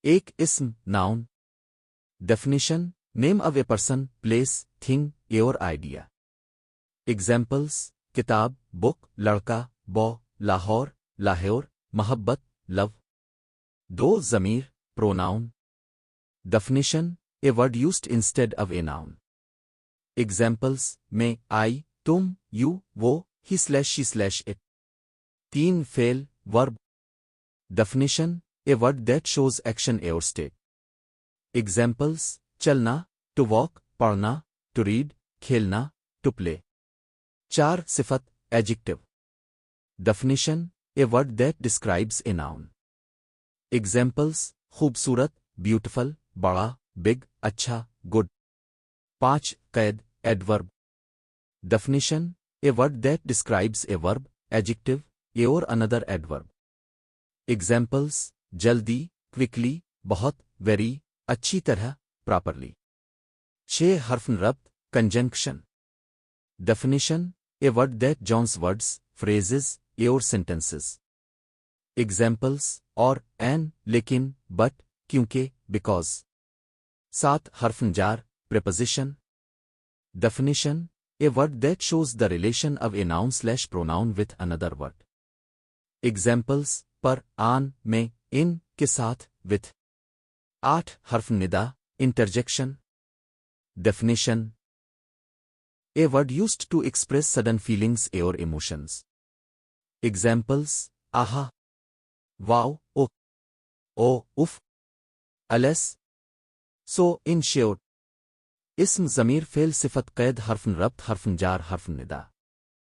एक इस्म noun. Definition name of a person, place, thing, और आइडिया। एग्जाम्पल्स किताब, बुक, लड़का, बॉ, लाहौर, लाहौर, मोहब्बत, लव। दो ज़मीर, pronoun. Definition a word used instead of a noun. Examples में आई, तुम, यू, वो, he slash she slash it. तीन फेल, verb. Definition a word that shows action और स्टेट। एग्जाम्पल्स चलना, टू वॉक, पढ़ना, टू रीड, खेलना, टू प्ले। चार सिफत, adjective. Definition a word that describes a noun. Examples खूबसूरत, ब्यूटिफुल, बड़ा, बिग, अच्छा, गुड। पांच कैद, adverb. Definition a word that describes a verb, adjective, और अनदर एडवर्ब। एग्जाम्पल्स जल्दी, क्विकली, बहुत, वेरी, अच्छी तरह, प्रॉपरली। छह हर्फ रब्त, conjunction. Definition a word that joins words, phrases, और सेंटेंसेस। एग्जाम्पल्स और, एन, लेकिन, बट, क्योंकि, बिकॉज। सात हर्फ जार, preposition. Definition a word that shows the relation of a noun slash pronoun with another word. Examples पर, आन, में, in, के साथ, विथ। आठ हर्फ निदा, interjection. Definition a word used to express sudden feelings और emotions. Examples aha, wow, oh, उफ, alas, सो, इन sure. इस्म ज़मीर fail सिफत कैद हर्फ रब्त हर्फ जार हर्फ निदा।